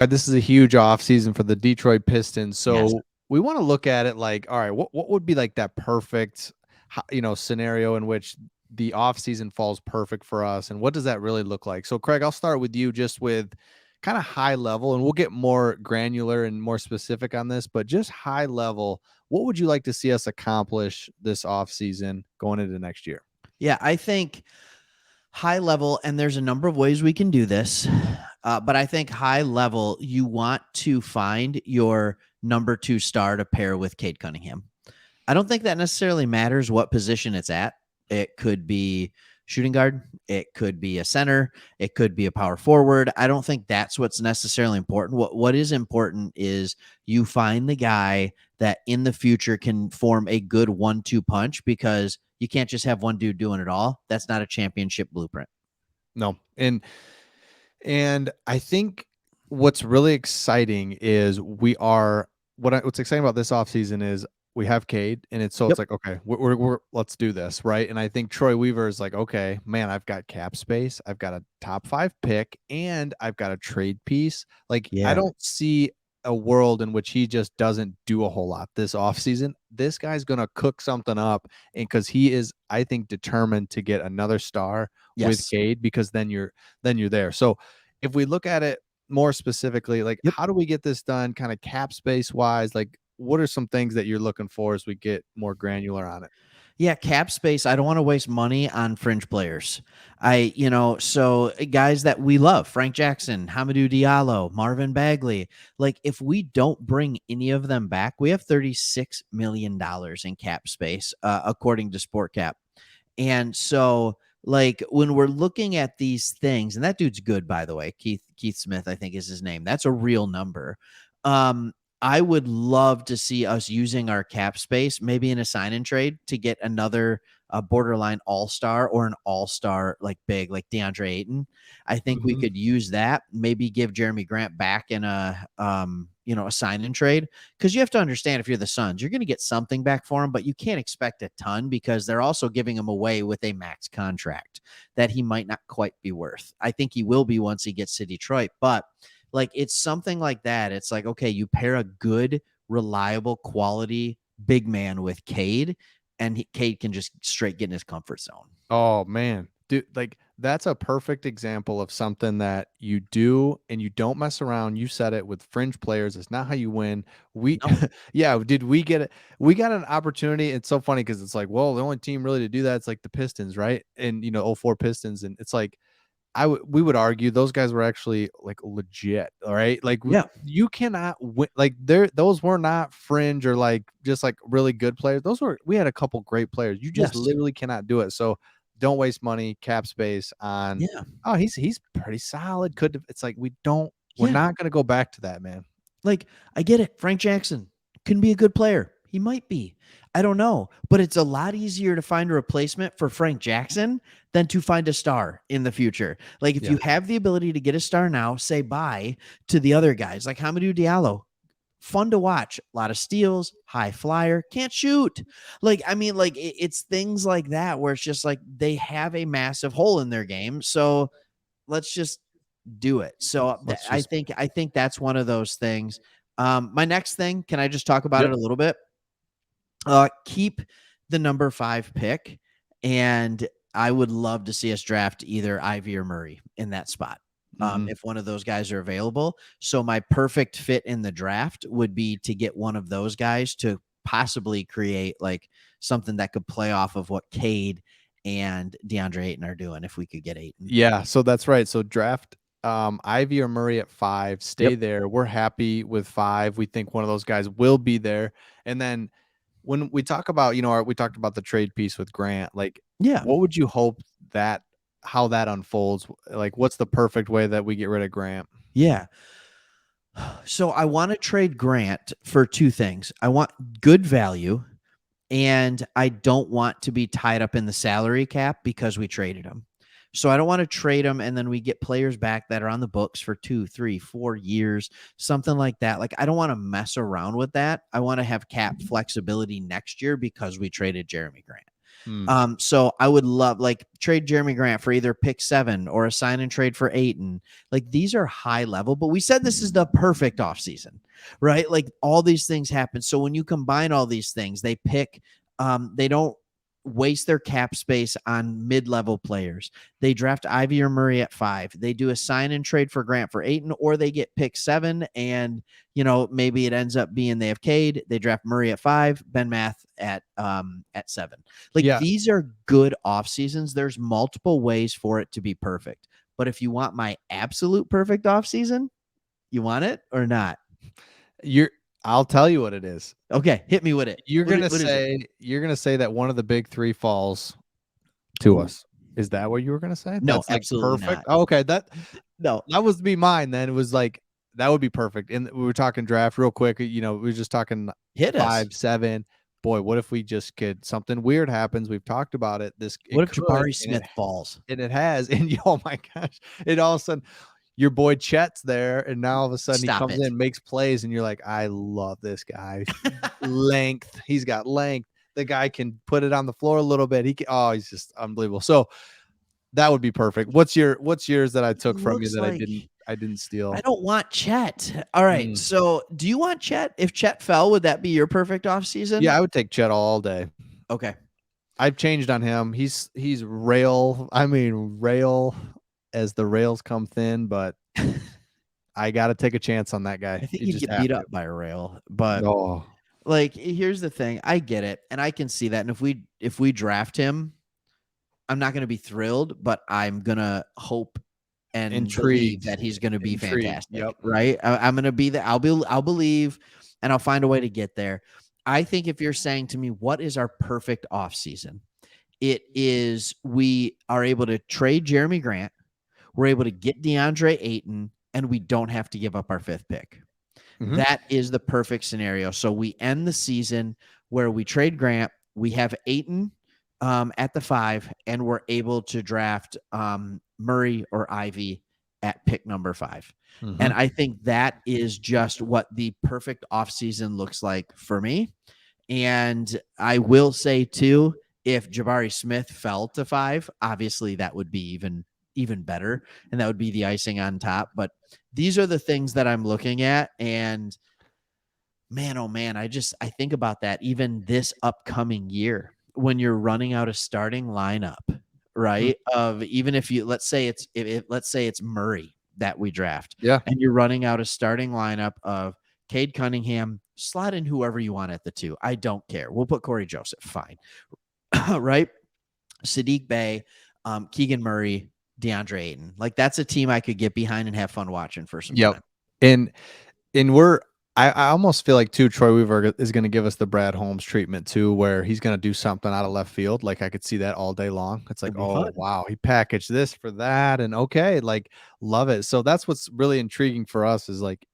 This is a huge offseason for the Detroit Pistons. Yes. So we want to look at it like, all right, what would be like that perfect, scenario in which the offseason falls perfect for us, and what does that really look like? So, Craig, I'll start with you, just with kind of high level, and we'll get more granular and more specific on this, but just high level, what would you like to see us accomplish this offseason going into next year? Yeah, I think high level, and there's a number of ways we can do this. But I think high level, you want to find your number two star to pair with Cade Cunningham. I don't think that necessarily matters what position it's at. It could be shooting guard, it could be a center, it could be a power forward. I don't think that's what's necessarily important. What is important is you find the guy that in the future can form a good 1-2 punch, because you can't just have one dude doing it all. That's not a championship blueprint. No. And I think what's really exciting is what's exciting about this offseason is we have Cade, and it's Yep. like, okay, we're let's do this, right? And I think Troy Weaver is like, okay, man, I've got cap space, I've got a top 5 pick, and I've got a trade piece. Like, I Yeah. don't see a world in which he just doesn't do a whole lot this offseason. This guy's gonna cook something up, and because he is, I think, determined to get another star with Yes. Cade, because then you're there. So if we look at it more specifically, like, Yep. how do we get this done kind of cap space wise? Like, what are some things that you're looking for as we get more granular on it? Yeah, cap space. I don't want to waste money on fringe players. So guys that we love, Frank Jackson, Hamidou Diallo, Marvin Bagley. Like, if we don't bring any of them back, we have $36 million in cap space, according to Sport Cap. And so, like, when we're looking at these things, and that dude's good, by the way, Keith Smith, I think is his name. That's a real number. Um, I would love to see us using our cap space, maybe in a sign and trade, to get another borderline all star, or an all star like big, like DeAndre Ayton. I think we Mhm. could use that. Maybe give Jeremy Grant back in a sign and trade, because you have to understand, if you're the Suns, you're going to get something back for him, but you can't expect a ton, because they're also giving him away with a max contract that he might not quite be worth. I think he will be once he gets to Detroit, but like, it's something like that. It's like, okay, you pair a good, reliable, quality big man with Cade, and Cade can just straight get in his comfort zone. Oh man. Dude, like, that's a perfect example of something that you do and you don't mess around. You said it, with fringe players. It's not how you win. We No. yeah, did we get it? We got an opportunity. It's so funny because it's like, well, the only team really to do that, it's like the Pistons, right? And '04 Pistons. And it's like, we would argue those guys were actually like legit, all right? Like, Yeah. you cannot win, like, those were not fringe or like just like really good players. We had a couple great players. You just Yes. literally cannot do it. So don't waste money, cap space on, Yeah. oh, he's pretty solid. It's like, we're Yeah. not gonna go back to that, man. Like, I get it. Frank Jackson can be a good player. He might be. I don't know. But it's a lot easier to find a replacement for Frank Jackson than to find a star in the future. Like, if Yeah. you have the ability to get a star now, say bye to the other guys like Hamidou Diallo. Fun to watch. A lot of steals, high flyer, can't shoot. Like, I mean, like, it's things like that where it's just like they have a massive hole in their game. So let's just do it. So Let's I just think I think that's one of those things. My next thing, can I just talk about Yep. it a little bit? Keep the number 5 pick, and I would love to see us draft either Ivy or Murray in that spot. Mhm. If one of those guys are available. So my perfect fit in the draft would be to get one of those guys to possibly create like something that could play off of what Cade and DeAndre Ayton are doing, if we could get Ayton. Yeah, so that's right. So draft Ivy or Murray at 5, stay Yep. there. We're happy with 5. We think one of those guys will be there. And then when we talk about, we talked about the trade piece with Grant. Like, Yeah. what would you hope that how that unfolds? Like, what's the perfect way that we get rid of Grant? Yeah. So I want to trade Grant for two things. I want good value, and I don't want to be tied up in the salary cap because we traded him. So I don't want to trade him and then we get players back that are on the books for 2, 3, 4 years, something like that. Like, I don't want to mess around with that. I want to have cap flexibility next year because we traded Jeremy Grant. Mm. So I would love like trade Jeremy Grant for either pick 7 or a sign and trade for 8. And like these are high level, but we said this is the perfect offseason, right? Like all these things happen. So when you combine all these things, they don't waste their cap space on mid-level players. They draft Ivy or Murray at 5. They do a sign and trade for Grant for 8, or they get pick 7 and maybe it ends up being they have Cade. They draft Murray at 5, Ben Math at 7. Like Yeah. these are good off seasons. There's multiple ways for it to be perfect. But if you want my absolute perfect off season, you want it or not? I'll tell you what it is. Okay, hit me with it. You're What, gonna what is it? say that one of the big 3 falls to Ooh, us. Is that what you were gonna say? no, That's like absolutely perfect. not. Oh, okay, that No, was be mine then. It was like that would be perfect. And we were talking draft real quick. We were just talking hit us. 5, 7. Boy, what if we just could something weird happens? We've talked about it. What It if could, Jabari Smith falls? and it has. And oh my gosh, it all of a sudden your boy Chet's there, and now all of a sudden he Stop comes it. in, makes plays, and you're like, I love this guy. Length. He's got length. The guy can put it on the floor a little bit. He's just unbelievable. So that would be perfect. What's yours that I It took from you looks that like I didn't I steal? don't want Chet. All right. Mm. So do you want Chet? If Chet fell, would that be your perfect off season? Yeah, I would take Chet all day. Okay. I've changed on him. He's rail. I mean rail as the rails come thin, but I got to take a chance on that guy. I think You you'd just get have beat to. up by a rail, but Oh, like here's the thing. I get it, and I can see that. And if we draft him, I'm not going to be thrilled, but I'm going to hope and believe intrigued. that he's going to be Intrigued. fantastic, Yep. right? I'm going to be there. I'll believe, and I'll find a way to get there. I think if you're saying to me, what is our perfect off season? It is we are able to trade Jeremy Grant, we're able to get DeAndre Ayton, and we don't have to give up our 5th pick. Mhm. That is the perfect scenario. So we end the season where we trade Grant, we have Ayton at the 5, and we're able to draft Murray or Ivy at pick number 5. And Mhm. I think that is just what the perfect offseason looks like for me. And I will say too, if Jabari Smith fell to 5, obviously that would be even better, and that would be the icing on top. But these are the things that I'm looking at, and man, oh man, I think about that even this upcoming year when you're running out a starting lineup, Mm. right? Of even if you let's say it's Murray that we draft, Yeah. and you're running out a starting lineup of Cade Cunningham, slot in whoever you want at the 2. I don't care. We'll put Corey Joseph, fine. Right? Sadiq Bey, Keegan Murray, DeAndre Ayton. Like that's a team I could get behind and have fun watching for some Yep. time. And we're I almost feel like too Troy Weaver is going to give us the Brad Holmes treatment too, where he's going to do something out of left field. Like I could see that all day long. It's like, It'd be oh fun. wow, he packaged this for that, and okay, like love it. So that's what's really intriguing for us is like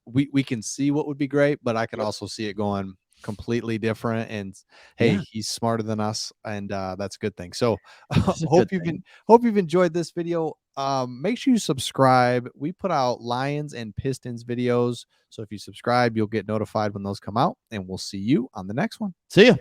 we can see what would be great, but I can Yep. also see it going completely different. And hey, Yeah, he's smarter than us, and that's a good thing. So it's a good thing. hope you've enjoyed this video. Make sure you subscribe. We put out Lions and Pistons videos, so if you subscribe, you'll get notified when those come out, and we'll see you on the next one. See ya.